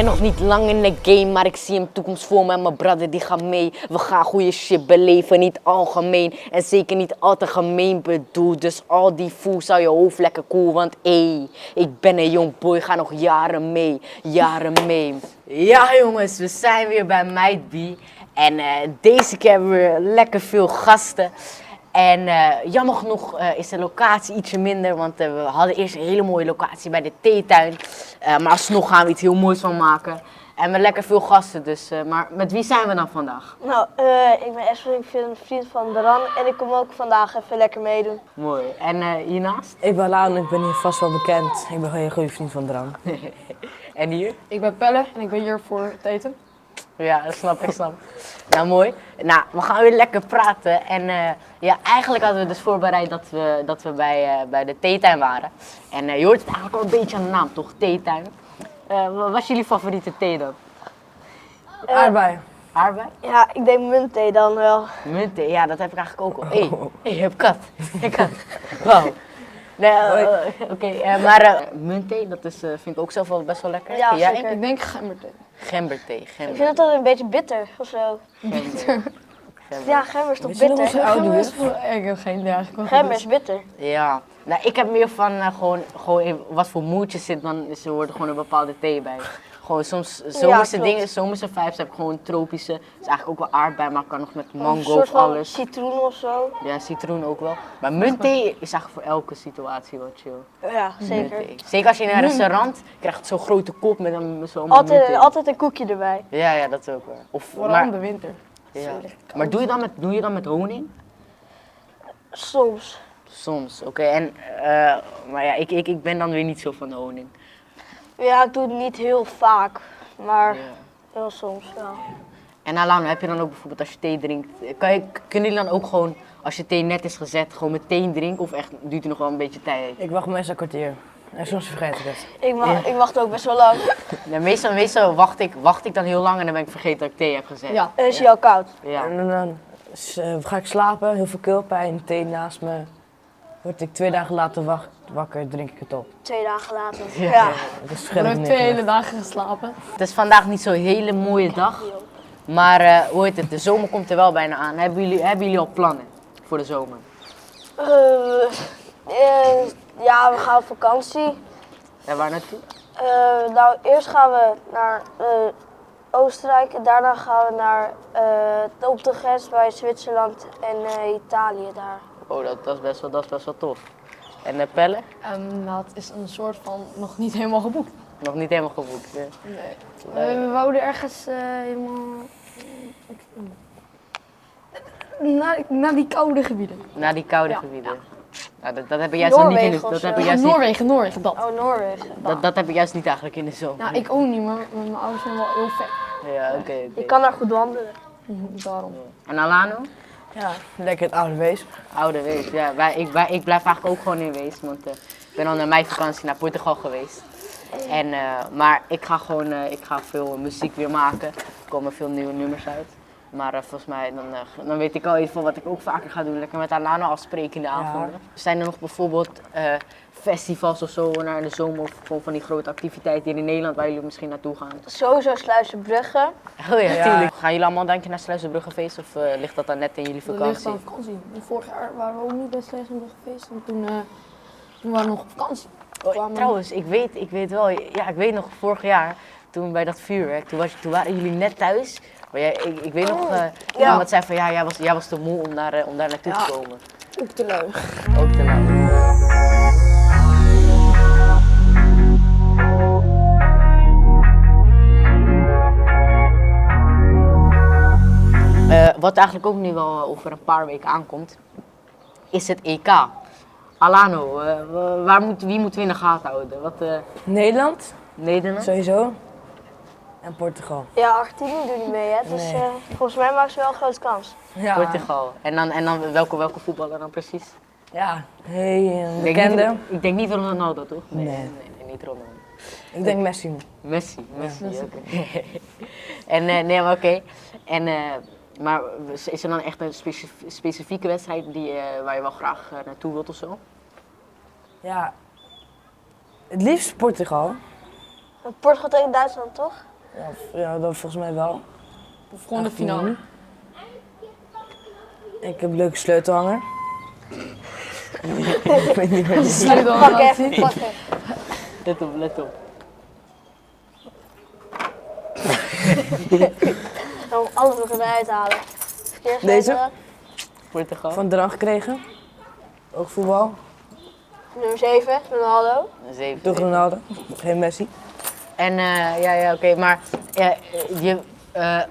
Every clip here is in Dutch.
nog niet lang in de game, maar ik zie een toekomst voor me en mijn brother die gaat mee. We gaan goede shit beleven, niet algemeen en zeker niet al te gemeen bedoeld. Dus al die fools zou je hoofd lekker cool, want ik ben een jong boy, ga nog jaren mee, jaren mee. Ja jongens, we zijn weer bij Might Be en deze keer hebben we lekker veel gasten. En jammer genoeg is de locatie ietsje minder, want we hadden eerst een hele mooie locatie bij de theetuin. Maar alsnog gaan we iets heel moois van maken. En met lekker veel gasten dus. Maar met wie zijn we dan vandaag? Nou, ik ben Esper, ik ben een vriend van Daran en ik kom ook vandaag even lekker meedoen. Mooi. En hiernaast? Ik ben Laan, ik ben hier vast wel bekend. Ik ben gewoon een goede vriend van Dran. En hier? Ik ben Pelle en ik ben hier voor het eten. Ja, dat snap ik. Nou, mooi. Nou, we gaan weer lekker praten. En ja, eigenlijk hadden we dus voorbereid dat we bij de theetuin waren. En je hoort het eigenlijk al een beetje aan de naam, toch? Theetuin. Wat was jullie favoriete thee dan? Aardbei. Aardbei? Ja, ik denk muntthee dan wel. Muntthee, ja, dat heb ik eigenlijk ook al. Hé, je hebt kat. Ik kat. Wauw. Nee, oké, maar muntthee, dat is, vind ik ook zelf wel best wel lekker. Ja, jij? zeker. Ik denk gemberthee. Gemberthee. Ik vind het altijd een beetje bitter of zo. Gember. Ja, gember is toch Weet je nog bitter? hoe ze oud doen? Ik heb geen idee eigenlijk. Gember is bitter. Ja, nou, ik heb meer van gewoon in wat voor moedje zit, dan is er hoort er gewoon een bepaalde thee bij. Gewoon soms zomerse klopt. dingen, zomerse vibes heb ik gewoon tropische. Dat is eigenlijk ook wel aardbei, maar kan nog met Een mango soort of van alles. citroen of zo. Ja, citroen ook wel. Maar muntthee is eigenlijk voor elke situatie wel chill. Ja, zeker. Muntthee. Zeker als je in een restaurant krijgt zo'n grote kop met zo'n Altijd een koekje erbij. Ja, dat is ook wel. Of, Vooral in de winter. ja. Maar doe je dan met honing? Soms. Soms, oké. En maar ja, ik ben dan weer niet zo van de honing. Ja, ik doe het niet heel vaak, maar Ja. heel soms wel. En Alano, heb je dan ook bijvoorbeeld als je thee drinkt, kunnen jullie dan ook gewoon, als je thee net is gezet, gewoon meteen drinken? Of echt duurt het nog wel een beetje tijd? Ik wacht meestal een kwartier. En soms vergeet ik het. Ik wacht ook best wel lang. Ja, meestal wacht ik dan heel lang en dan ben ik vergeten dat ik thee heb gezet. Ja. En is hij al koud? Ja. En dan ga ik slapen, heel veel keelpijn, thee naast me. Word ik 2 dagen later wakker, drink ik het op. 2 dagen later. Ja. Ja. Dat is Ik verschillend heb niet 2 hele meer. dagen geslapen. Het is vandaag niet zo'n hele mooie dag, maar hoe heet het, de zomer komt er wel bijna aan. Hebben jullie al plannen voor de zomer? Ja, we gaan op vakantie. Ja, waar naartoe? Nou, eerst gaan we naar Oostenrijk en daarna gaan we naar op de grens bij Zwitserland en Italië daar. Oh, dat is best wel tof. En Pelle? Nou, het is een soort van nog niet helemaal geboekt. Nog niet helemaal geboekt. Hè? Nee. We wouden ergens helemaal... Naar die koude gebieden. Naar die koude gebieden. Nou, dat heb je juist nog niet in de, Noorwegen of dat zo. heb je Ja, juist niet, Noorwegen, dat. Oh, Noorwegen. dat heb je juist niet eigenlijk in de zomer. Nou, ik ook niet, maar mijn ouders zijn wel heel ver. Ja, oké. Je kan daar goed wandelen. Daarom. En Alano? Ja, lekker het oude wees. Oude Wees. Ja, ik blijf eigenlijk ook gewoon in Wees, want ik ben al naar mijn vakantie naar Portugal geweest. En, maar ik ga veel muziek weer maken. Er komen veel nieuwe nummers uit. Maar volgens mij, dan weet ik al iets van wat ik ook vaker ga doen. Lekker met Alano afspreken in de avonden. Zijn er nog bijvoorbeeld festivals of zo naar de zomer of gewoon van die grote activiteiten hier in Nederland waar jullie misschien naartoe gaan? Sowieso Sluizenbrugge. Oh ja, Ja. tuurlijk. Gaan jullie allemaal denk je naar Sluizenbruggenfeest of ligt dat dan net in jullie Dat ligt vakantie? aan vakantie. Vorig jaar waren we ook niet bij Sleesbrug geweest, want toen waren we nog op vakantie. Oh, trouwens, ik weet wel, ja, ik weet nog vorig jaar, toen bij dat vuurwerk, toen waren jullie net thuis. Maar ik weet nog, iemand zei van ja, jij was te moe om daar naartoe te komen. Ook te lui. Ook te lang. Wat eigenlijk ook nu wel over een paar weken aankomt, is het EK. Alano, wie moeten we in de gaten houden? Nederland, Nederland? sowieso. En Portugal. Ja, Argentinië doet niet mee, hè. Dus Nee. volgens mij maken ze wel een grote kans. Ja, Portugal. En dan welke voetballer dan precies? ja, een Ik bekende. denk niet Ronaldo, toch? Nee. Niet Ronaldo. Ik denk Messi. Messi, oké. En nee, maar oké. En maar is er dan echt een specifieke wedstrijd waar je wel graag naartoe wilt of zo? Ja, het liefst Portugal. Portugal tegen Duitsland, toch? Ja, dat volgens mij wel. Of gewoon de 18 finale? juni. Ik heb een leuke sleutelhanger. Ik weet niet meer. Sleutel Pak laat even, zien. pak even. Let op, let op. Dan alles nog eruit halen. Verkeersleven. Deze? Portugal. Van Dran gekregen. Ook voetbal. Nummer 7, Ronaldo. 7. Toch Ronaldo. Geen Messi. En ja, oké, maar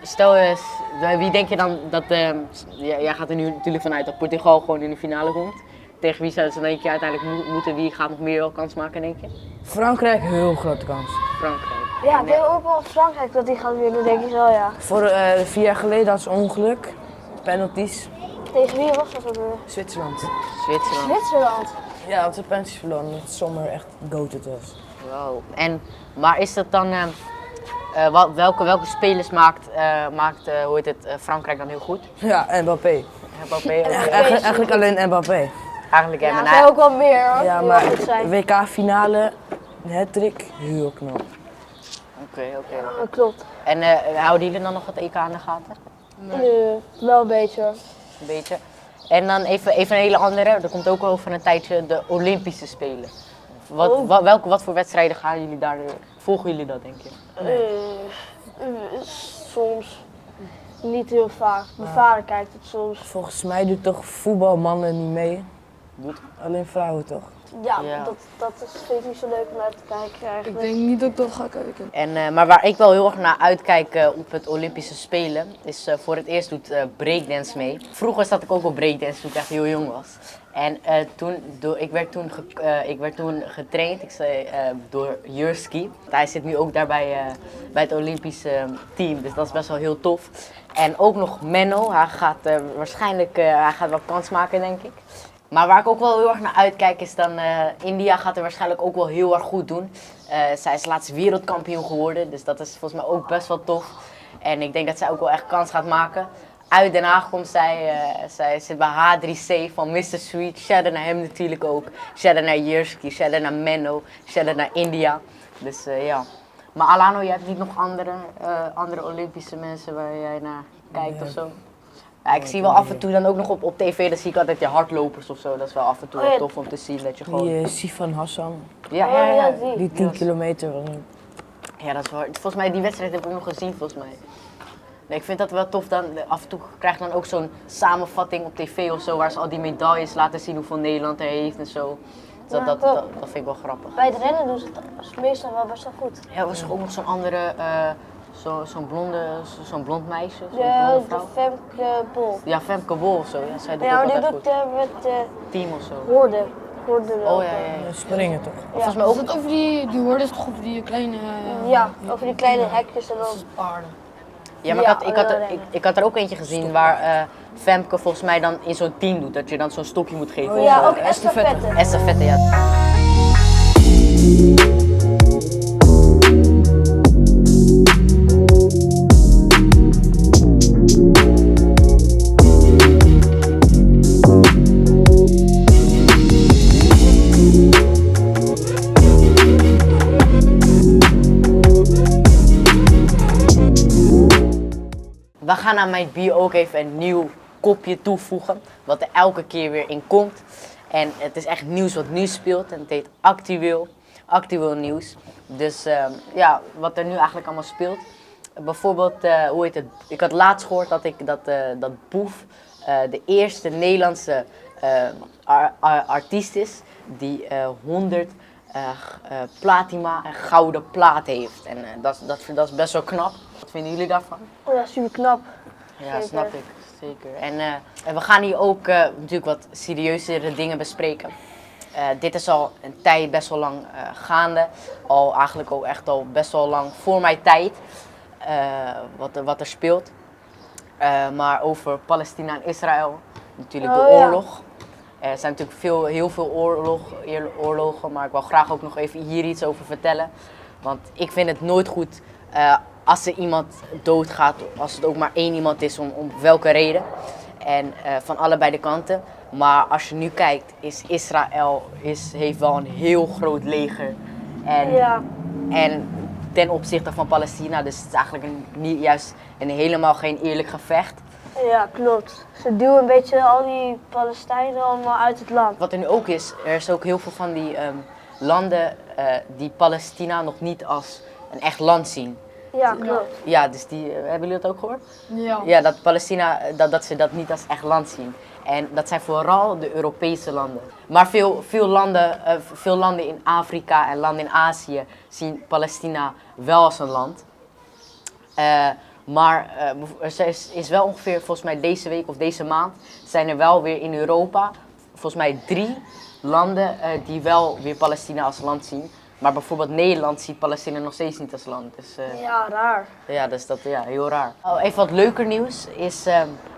stel eens, wie denk je dan dat, jij gaat er nu natuurlijk vanuit dat Portugal gewoon in de finale komt. Tegen wie zouden ze denk je uiteindelijk moeten, wie gaat nog meer wel kans maken denk je? Frankrijk, heel grote kans. Frankrijk. Ja, ik denk ook wel Frankrijk dat die gaat winnen, denk ik wel, ja. Voor 4 jaar geleden had ze ongeluk. Penalties. Tegen wie was dat ook weer? Zwitserland. Zwitserland. Zwitserland. Ja, want ze penalties verloren. Dat Sommer echt goated was. Wow. Maar is dat dan, welke spelers maakt hoe heet het, Frankrijk dan heel goed? Ja, Mbappé. Mbappé? Eigenlijk alleen Mbappé. Eigenlijk Ja, hem. er zijn ook wel meer hoor. Ja, die maar wel goed zijn. WK-finale, hat-trick, heel knap. Oké. Dat klopt. En houden jullie dan nog het EK aan de gaten? Wel een beetje hoor. Een beetje. En dan even een hele andere, er komt ook over een tijdje de Olympische Spelen. Wat voor wedstrijden gaan jullie daar, volgen jullie dat denk je? Soms. Niet heel vaak. Mijn vader kijkt het soms. Volgens mij doet toch voetbalmannen niet mee? Alleen vrouwen toch? Ja, Ja. dat vind ik niet zo leuk om naar te kijken Ik eigenlijk. denk niet dat ik dat ga kijken. En, maar waar ik wel heel erg naar uitkijk op het Olympische Spelen, is voor het eerst doet breakdance mee. Vroeger zat ik ook op breakdance toen ik echt heel jong was. En ik werd toen getraind door Jurski. Hij zit nu ook daarbij bij het Olympische team, dus dat is best wel heel tof. En ook nog Menno, hij gaat waarschijnlijk wel kans maken denk ik. Maar waar ik ook wel heel erg naar uitkijk is dan India gaat er waarschijnlijk ook wel heel erg goed doen. Zij is laatst wereldkampioen geworden, dus dat is volgens mij ook best wel tof. En ik denk dat zij ook wel echt kans gaat maken. Uit Den Haag komt zij, zij zit bij H3C van Mr. Sweet. Shout-out naar hem natuurlijk ook. Shout-out naar Jurski, shout-out naar Menno, shout-out naar India. Dus ja. Maar Alano, jij hebt niet nog andere Olympische mensen waar jij naar kijkt of zo? Ja, ik zie wel af en toe dan ook nog op tv, dan zie ik altijd je hardlopers of zo. Dat is wel af en toe wel tof om te zien dat je gewoon... Die Sifan Hassan, Ja. die 10 kilometer. Ja, dat is wel... Volgens mij, die wedstrijd heb ik nog gezien volgens mij. Nee, ik vind dat wel tof dan, af en toe krijg je dan ook zo'n samenvatting op tv of zo, waar ze al die medailles laten zien hoeveel Nederland er heeft en zo. Dus dat vind ik wel grappig. Bij het rennen doen ze het meestal wel best wel goed. Ja, was er ook nog zo'n andere, zo'n blond meisje, zo'n De blonde vrouw? Femke Bol. Ja, Femke Bol of zo, ja, zij doet Ja, ook maar die altijd doet goed. met Team of zo. hoorde. Oh ja. Springen toch? Volgens mij Is ook... het over die hoorden toch over die kleine... Ja, over die kleine hekjes en dan. paarden. Ja, maar Ja, ik had er ook eentje gezien waar Femke volgens mij dan in zo'n team doet, dat je dan zo'n stokje moet geven. Oh of Ja, zo. ook estafette. Estafette, ja. We gaan aan mijn bier ook even een nieuw kopje toevoegen, wat er elke keer weer in komt. En het is echt nieuws wat nu speelt en het heet actueel nieuws. Dus ja, wat er nu eigenlijk allemaal speelt. Bijvoorbeeld, hoe heet het? Ik had laatst gehoord dat Boef de eerste Nederlandse artiest is die 100 platina en gouden plaat heeft. En dat is best wel knap. Wat vinden jullie daarvan? Oh ja, super knap. Ja, Zeker. snap ik. Zeker. En we gaan hier ook natuurlijk wat serieuzere dingen bespreken. Dit is al een tijd best wel lang gaande. Eigenlijk ook echt al best wel lang voor mijn tijd. Wat er speelt. Maar over Palestina en Israël. Natuurlijk de Oh, ja. oorlog. Er zijn natuurlijk heel veel oorlogen. Maar ik wil graag ook nog even hier iets over vertellen. Want ik vind het nooit goed als er iemand doodgaat, als het ook maar één iemand is, om welke reden. En van allebei de kanten. Maar als je nu kijkt, is Israël heeft wel een heel groot leger. Ja. En ten opzichte van Palestina. Dus het is eigenlijk niet juist helemaal geen eerlijk gevecht. Ja, klopt. Ze duwen een beetje al die Palestijnen allemaal uit het land. Wat er nu ook is, er is ook heel veel van die landen die Palestina nog niet als een echt land zien. Ja, klopt. Ja, dus die, hebben jullie dat ook gehoord? Ja. Ja, dat Palestina, dat ze dat niet als echt land zien. En dat zijn vooral de Europese landen. Maar veel landen in Afrika en landen in Azië zien Palestina wel als een land. Maar er is wel ongeveer, volgens mij deze week of deze maand, zijn er wel weer in Europa, volgens mij 3 landen die wel weer Palestina als land zien. Maar bijvoorbeeld Nederland ziet Palestina nog steeds niet als land. Dus, Ja, raar. ja, dus dat heel raar. Even wat leuker nieuws is,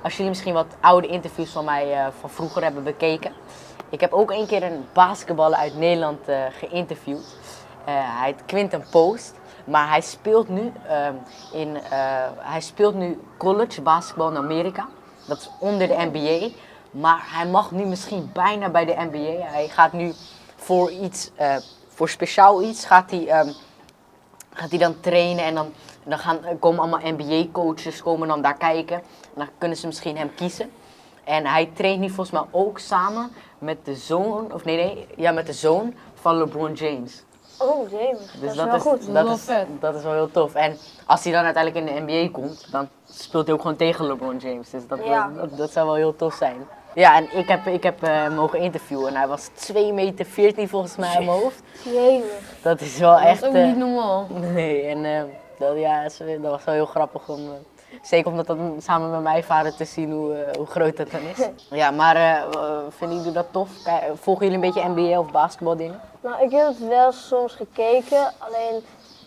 als jullie misschien wat oude interviews van mij van vroeger hebben bekeken. Ik heb ook een keer een basketballer uit Nederland geïnterviewd. Hij heet Quinten Post. Maar hij speelt nu college basketbal in Amerika. Dat is onder de NBA. Maar hij mag nu misschien bijna bij de NBA. Hij gaat nu voor iets, voor speciaal iets, gaat hij dan trainen. En dan komen allemaal NBA-coaches komen dan daar kijken. En dan kunnen ze misschien hem kiezen. En hij traint nu volgens mij ook samen met de zoon, met de zoon van LeBron James. Oh, jee, Dus dat is wel goed. dat is wel heel tof. En als hij dan uiteindelijk in de NBA komt, dan speelt hij ook gewoon tegen LeBron James. Dus dat zou wel heel tof zijn. Ja, en ik heb hem mogen interviewen en hij was 2,14 meter volgens mij in mijn hoofd. Jee. Dat is wel echt... Dat is ook niet normaal. Nee, en dat was wel heel grappig om... zeker om dat samen met mijn vader te zien hoe groot dat dan is. Ja, maar vinden jullie dat tof? Volgen jullie een beetje NBA of basketbaldingen? Nou, ik heb het wel soms gekeken, alleen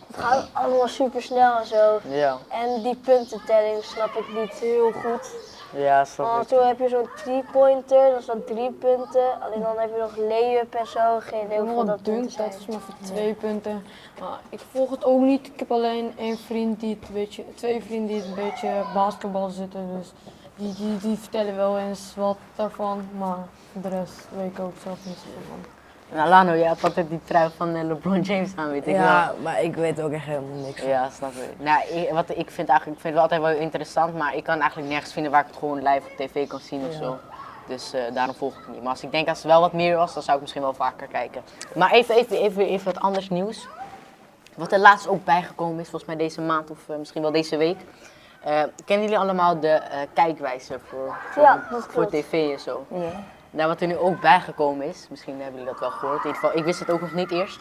het gaat allemaal super snel en zo. Ja. En die puntentelling snap ik niet heel goed. Ja, snap Want ik. toen heb je zo'n 3-pointer, dat is dan 3 punten. Alleen dan heb je nog lay-up en zo, geen idee Nog hoeveel wat dat punten dunk, zijn. dat is maar voor 2 punten. Maar ik volg het ook niet. Ik heb alleen één vriend die het een beetje, 2 vrienden die het een beetje basketbal zitten. Dus die vertellen wel eens wat daarvan. Maar voor de rest weet ik ook zelf niet zoveel van. Nou, Lano, jij hebt altijd die trui van LeBron James aan, weet ik wel. Ja, maar ik weet ook echt helemaal niks van. Ja, snap ik. Nou, ik vind het wel altijd wel interessant, maar ik kan eigenlijk nergens vinden waar ik het gewoon live op tv kan zien of zo. Dus daarom volg ik het niet. Maar als ik denk als het wel wat meer was, dan zou ik misschien wel vaker kijken. Maar even wat anders nieuws. Wat er laatst ook bijgekomen is, volgens mij deze maand of misschien wel deze week. Kennen jullie allemaal de kijkwijzer Ja, dat voor klopt. tv en zo? Ja. Nou, wat er nu ook bijgekomen is, misschien hebben jullie dat wel gehoord. In ieder geval, ik wist het ook nog niet eerst.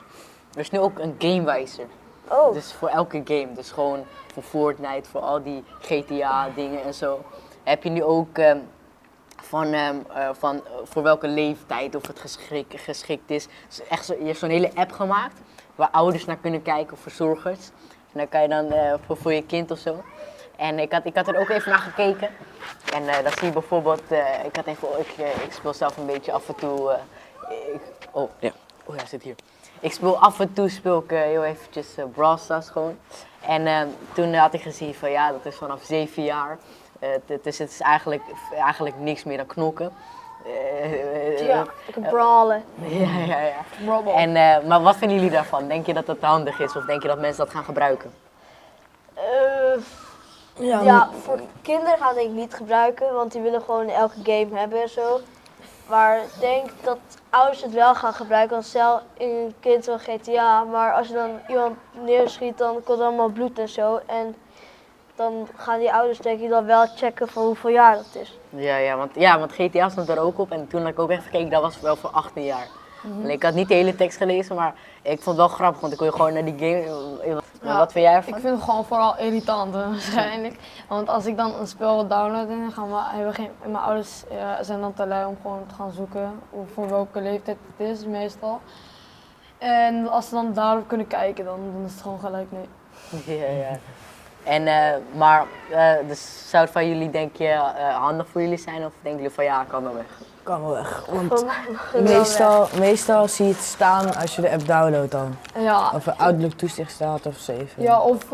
Er is nu ook een gamewijzer. Oh, Dus voor elke game, dus gewoon voor Fortnite, voor al die GTA dingen en zo. Heb je nu ook voor welke leeftijd of het geschikt is. Dus je hebt zo'n hele app gemaakt waar ouders naar kunnen kijken of verzorgers. En dan kan je dan voor je kind of zo. En ik had er ook even naar gekeken. En dan zie je bijvoorbeeld, ik speel zelf een beetje af en toe. Oh ja, zit hier. Ik speel af en toe heel eventjes Brawl Stars gewoon. En toen had ik gezien van ja, dat is vanaf 7 jaar. Dus het is eigenlijk niks meer dan knokken. ja, ik heb brawlen. Ja. Robot. En, maar wat vinden jullie daarvan? Denk je dat het handig is of denk je dat mensen dat gaan gebruiken? Ja, voor kinderen gaan denk ik niet gebruiken, want die willen gewoon elke game hebben en zo. Maar ik denk dat ouders het wel gaan gebruiken, want stel een kind van GTA, maar als je dan iemand neerschiet, dan komt er allemaal bloed en zo. En dan gaan die ouders denk ik dan wel checken van hoeveel jaar dat is. Want GTA stond er ook op en toen had ik ook even gekeken, dat was wel voor 18 jaar. En ik had niet de hele tekst gelezen, maar ik vond het wel grappig, want ik kon je gewoon naar die game... Maar wat vind jij ervan? Ik vind het gewoon vooral irritant waarschijnlijk. Want als ik dan een spel wil downloaden, dan gaan mijn ouders zijn dan te lui om gewoon te gaan zoeken voor welke leeftijd het is meestal. En als ze dan daarop kunnen kijken, dan is het gewoon gelijk nee. Ja. En, dus zou het van jullie, denk je, handig voor jullie zijn of denken jullie van ja, kan wel weg? Kan wel weg. Voor Want mij mag het wel weg. meestal zie je het staan als je de app downloadt dan. Ja, Of er ouderlijk toezicht staat of 7. ja of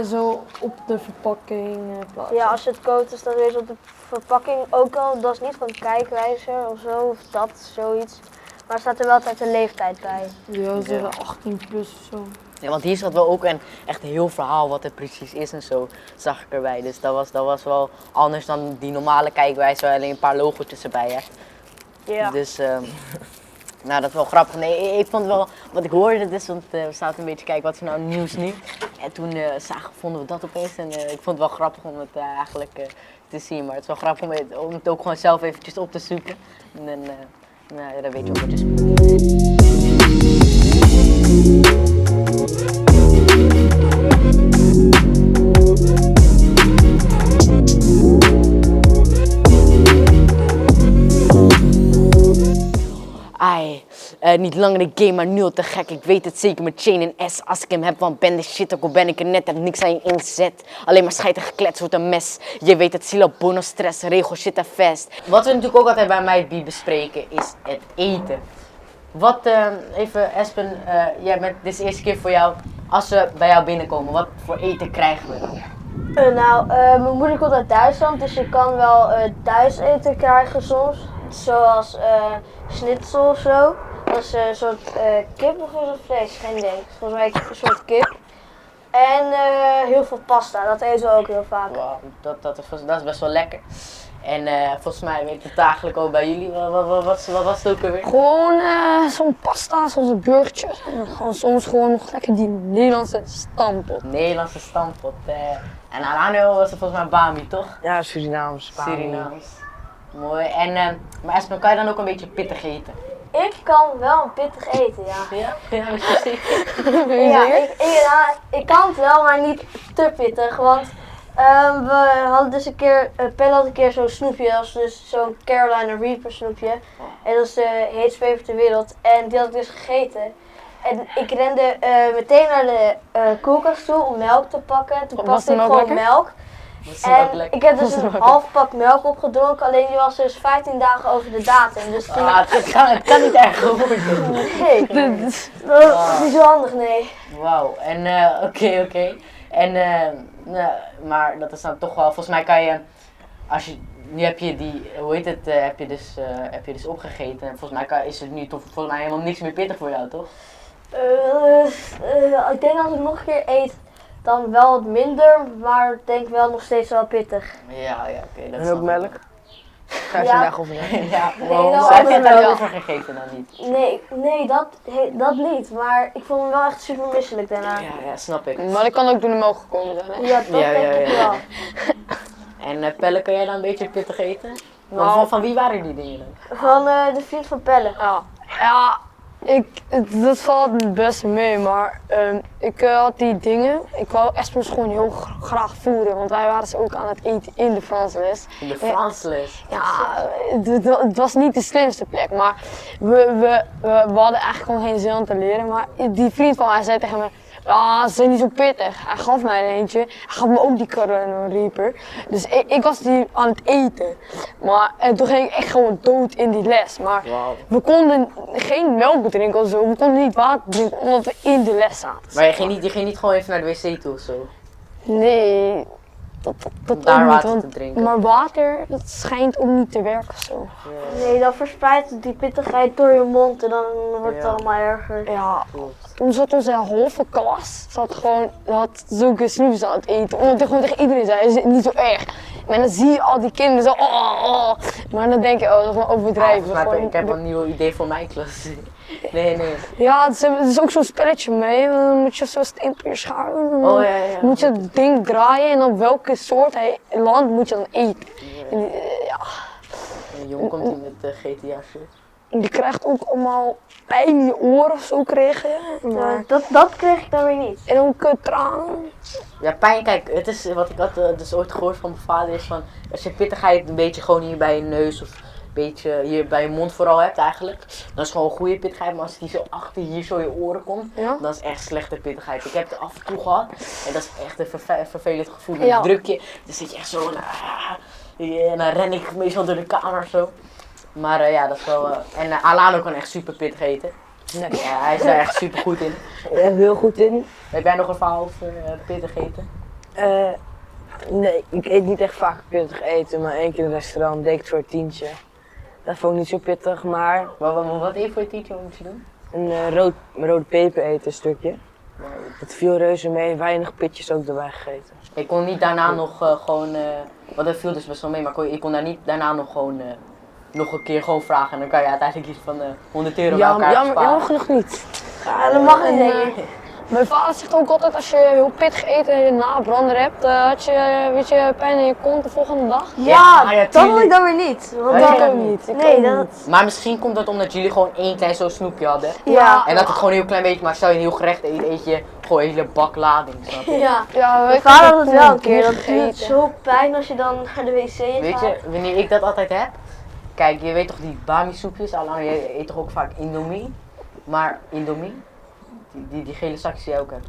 zo op de verpakking plaatsen. Ja, als je het koopt is dan weer op de verpakking ook al, dat is niet van kijkwijzer of zo, of dat, zoiets. Maar er staat er wel altijd een leeftijd bij. Ja, ze 18 plus of zo. Ja, want hier zat wel ook een echt heel verhaal wat het precies is en zo, zag ik erbij. Dus dat was wel anders dan die normale kijkwijze waar je alleen een paar logotjes erbij hebt. Ja. Dus, nou dat is wel grappig. Nee, ik vond wel, wat ik hoorde dus, want we zaten een beetje te kijken wat is nou nieuws nu. En toen vonden we dat opeens en ik vond het wel grappig om het eigenlijk te zien. Maar het is wel grappig om het ook gewoon zelf eventjes op te zoeken. En dan, nou, ja, dan weet je ook wat je speelt. Ai, niet langer de game, maar nul te gek. Ik weet het zeker met Chain en S. Als ik hem heb, want ben de shit, ook al ben ik er net, heb niks aan je inzet. Alleen maar schijt en geklets wordt een mes. Je weet het, silo, bonus, stress, regel, shit en fast. Wat we natuurlijk ook altijd bij mij bespreken, is het eten. Wat, even Espen, dit is de eerste keer voor jou. Als we bij jou binnenkomen, wat voor eten krijgen we dan? Mijn moeder komt uit Duitsland, dus je kan wel thuis eten krijgen soms. Zoals schnitzel of zo. Dat is een soort kip of is het vlees? Geen idee. Volgens mij een soort kip. En heel veel pasta, dat eten we ook heel vaak. Wauw, dat is best wel lekker. En volgens mij weet ik het eigenlijk ook bij jullie. Wat was het ook alweer? Gewoon zo'n pasta, zoals een burgertje. En gewoon soms gewoon nog lekker die Nederlandse stampot. Nederlandse stamppot. En Alano was het volgens mij Bami, toch? Ja, Surinaams, Spanje. Surinaams. Mooi. En, maar Espen, kan je dan ook een beetje pittig eten? Ik kan wel een pittig eten, ja. Ja? Ja, is zeker. Ik kan het wel, maar niet te pittig. Want we hadden dus Pelle had een keer zo'n snoepje, dat was dus zo'n Carolina Reaper snoepje. En dat is de heetste peper ter wereld. En die had ik dus gegeten. En ik rende meteen naar de koelkast toe om melk te pakken. Toen Was pakte de ik melk gewoon lekker? melk. Dat is wel En lekker. ik heb dus een half pak melk opgedronken, alleen die was dus 15 dagen over de datum. Dus toen Het kan niet erger worden. nee, dat is niet zo handig, nee. Wauw. En oké. En, nou, maar dat is dan toch wel, volgens mij kan je, nu heb je die, hoe heet het, heb je dus opgegeten. En volgens mij is het nu toch volgens mij helemaal niks meer pittig voor jou, toch? Ik denk als ik nog een keer eet, dan wel wat minder, maar ik denk wel nog steeds wel pittig. Ja, oké. Dat En is ook dan- melk? Ga je Ja. vandaag over melk? Ja, Nee, wow. dat Heb je wel. het daarover gegeten dan niet? Nee, dat niet, maar ik vond hem wel echt super misselijk daarna. Ja, snap ik. Maar dat kan ook door de melk gekomen zijn, hè? Ja, dat Ja, denk ik ja. wel. En Pelle, kan jij dan een beetje pittig eten? Nou. Van wie waren die dingen dan? Van de vriend van Pelle. Ja, dat valt best mee, maar ik had die dingen. Ik wou Espen's gewoon heel graag voeren, want wij waren ze ook aan het eten in de Fransles. In de Fransles. Ja, het was niet de slimste plek, maar we hadden eigenlijk gewoon geen zin om te leren. Maar die vriend van mij zei tegen me, ja, ze zijn niet zo pittig. Hij gaf mij er eentje, hij gaf me ook die Carolina Reaper. Dus ik was die aan het eten. Maar toen ging ik echt gewoon dood in die les. Maar Wauw. we konden geen melk drinken of zo, we konden niet water drinken omdat we in de les zaten. Maar je ging niet gewoon even naar de wc toe of zo? Nee, dat Daar ook niet, water want- te drinken. maar water, dat schijnt ook niet te werken zo. Nee, dan verspreidt die pittigheid door je mond en dan wordt het Ja. allemaal erger. Ja, Klopt. toen zat onze halve klas, had zulke snoepjes aan het eten. Omdat ik gewoon tegen iedereen zei, is het niet zo erg. Maar dan zie je al die kinderen zo, oh. Maar dan denk je, oh, dat is gewoon overdrijven. Ik heb een nieuw idee voor mijn klas. Nee. Ja, het is ook zo'n spelletje mee. Dan moet je zo steen op je schouder. En dan Oh ja. moet je het ding draaien en op welke soort land moet je dan eten. En Een jongen komt hier met GTA shit. die krijgt ook allemaal pijn in je oren of zo kregen. Maar... Dat kreeg ik dan weer niet. En ook tranen. Ja, pijn, kijk, het is wat ik had dus ooit gehoord van mijn vader is van, als je pittigheid een beetje gewoon hier bij je neus of een beetje hier bij je mond vooral hebt eigenlijk, dan is het gewoon een goede pittigheid, maar als die zo achter hier zo je oren komt, Ja. dan is het echt slechte pittigheid. Ik heb het af en toe gehad en dat is echt een vervelend gevoel. Dan Ja. druk je, dan zit je echt zo en dan ren ik meestal door de kamer zo. Maar ja, dat is wel, en Alano kan echt super pittig eten. Nee. Ja, hij is daar echt super goed in. Ik ben heel goed in. Heb jij nog een verhaal over pittig eten? Nee, ik eet niet echt vaak pittig eten, maar één keer in een restaurant deed ik het voor een tientje. Dat vond ik niet zo pittig, maar Wat eet voor je teacher moet je doen? een rode peper eten, een stukje. Het viel reuze mee, weinig pitjes ook erbij gegeten. Ik kon niet daarna nog want dat viel dus best wel mee, maar ik kon daar niet daarna nog gewoon nog een keer gewoon vragen. En dan kan je uiteindelijk iets van €100 bij elkaar sparen. Jammer genoeg niet. Ja, dat mag niet, denk ik. Mijn vader zegt ook altijd als je heel pittig eet en je nabrander hebt, had je, weet je, pijn in je kont de volgende dag. Ja, ja, dat wil tuurlijk. ik dan weer niet. Want Ja, dan, ik ook niet. Nee, dat... Maar misschien komt dat omdat jullie gewoon één klein zo'n snoepje hadden. Ja. En dat het gewoon een heel klein beetje, maar stel je een heel gerecht eet, eet je gewoon een hele bak lading, snap je? Ja. Ja, Mijn ik vader heb had het ook wel een niet keer. Dat gegeten. doet zo pijn als je dan naar de wc gaat. Weet je, wanneer ik dat altijd heb? Kijk, je weet toch die bami soepjes, Alana, je eet toch ook vaak Indomie? Maar Indomie, die gele zakjes die je ook hebt.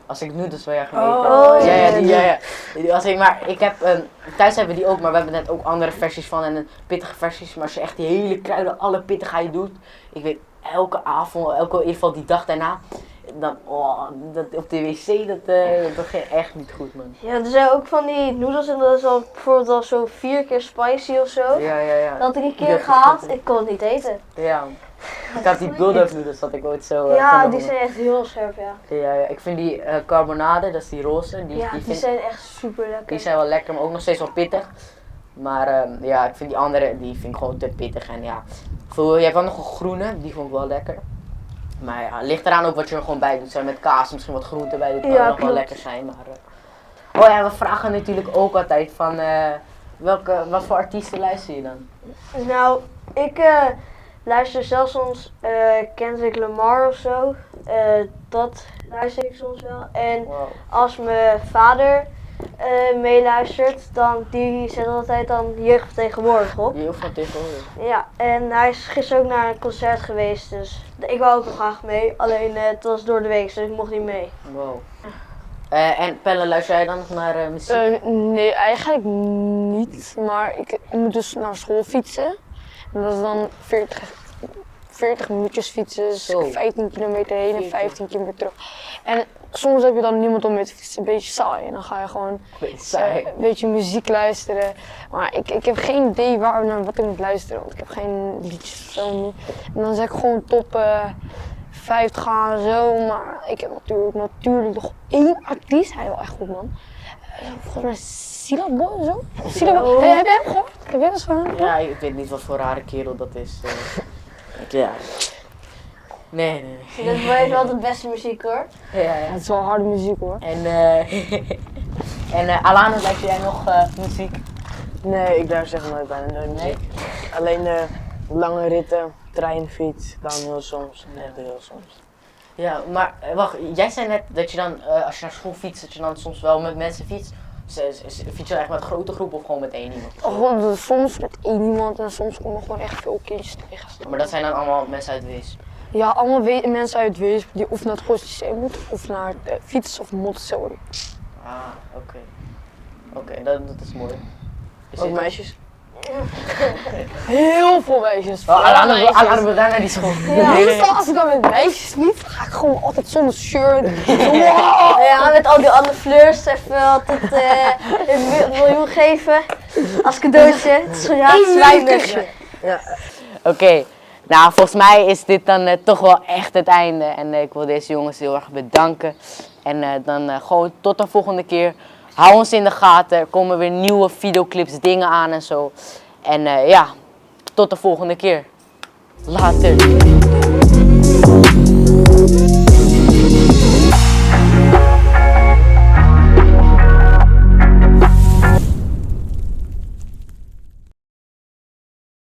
Als ik noedels wil je gaan eten. Oh, ja. Maar ik heb, thuis hebben we die ook, maar we hebben net ook andere versies van en pittige versies. Maar als je echt die hele kruiden, alle pittigheid doet, ik weet elke avond, in ieder geval die dag daarna, dan, dat op de wc, dat ging echt niet goed, man. Ja, er zijn ook van die noedels en dat is al bijvoorbeeld al zo 4 keer spicy of zo. Ja. Dat had ik een Ja, keer gehad, ik kon het niet eten. Ja. Ik had die build-up noedels, dat ik ooit zo Ja, genomen. die zijn echt heel scherp, ja. Ja, ik vind die carbonade, dat is die roze, Ja, die zijn echt super lekker. die zijn wel lekker, maar ook nog steeds wel pittig. Maar ja, ik vind die andere, die vind ik gewoon te pittig. En ja, je hebt wel nog een groene, die vond ik wel lekker. Maar ja, ligt eraan ook wat je er gewoon bij doet. Zijn met kaas, misschien wat groente bij doet, kan Ja, nog wel klopt. lekker zijn. Maar, oh ja, we vragen natuurlijk ook altijd van, wat voor artiesten luister je dan? Nou, ik luister zelfs soms Kendrick Lamar of zo. Dat luister ik soms wel. En Wow. als mijn vader meeluistert, dan die zet altijd dan jeugd van tegenwoordig op. Je hoeft van tegenwoordig. Ja, en hij is gisteren ook naar een concert geweest, dus ik wou ook wel graag mee. Alleen het was door de week, dus ik mocht niet mee. Wow. En Pelle, luister jij dan nog naar muziek? Nee, eigenlijk niet. Maar ik moet dus naar school fietsen. En dat is dan 40 minuutjes fietsen, dus Zo. 15 kilometer heen en 40. 15 kilometer terug. En soms heb je dan niemand om mee te fietsen, een beetje saai. En dan ga je gewoon een beetje muziek luisteren. Maar ik heb geen idee naar wat ik moet luisteren, want ik heb geen liedjes of zo niet. En dan zeg ik gewoon top 50 gaan en zo. Maar ik heb natuurlijk nog één artiest, hij is wel echt goed, man. Volgens mij Syllabo of zo. Syllabo. Hey, heb je hem gehoord? Heb je eens van hem? Ja, ik weet niet wat voor rare kerel dat is. Ja. Nee. Dat is wel even altijd de beste muziek hoor. Ja. Het is wel harde muziek hoor. En Alana, luister jij nog muziek? Nee, ik luister echt nooit bijna nooit muziek. Alleen lange ritten, treinfiets, dan heel soms. Echt heel soms. Ja, maar wacht, jij zei net dat je dan, als je naar school fietst, dat je dan soms wel met mensen fietst. Fiets je echt met een grote groep of gewoon met één iemand? Gewoon soms met één iemand en soms komen gewoon echt veel kindjes tegen. Maar dat zijn dan allemaal mensen uit Wees. Ja, allemaal mensen uit Weesp die of naar het Gooische moeten of naar het fiets of Montessori. Ah, oké. Oké, dat is mooi. Ook meisjes? Heel veel meisjes. Alana wil daar naar die school. Meestal als ik dan met meisjes niet, ga ik gewoon altijd zonder shirt. Ja, met al die andere fleurs even altijd een miljoen geven als cadeautje. Het is gratis weinig. Oké, nou volgens mij is dit dan toch wel echt het einde. En ik wil deze jongens heel erg bedanken. En dan gewoon tot de volgende keer. Hou ons in de gaten. Er komen weer nieuwe videoclips, dingen aan en zo. En ja, tot de volgende keer. Later.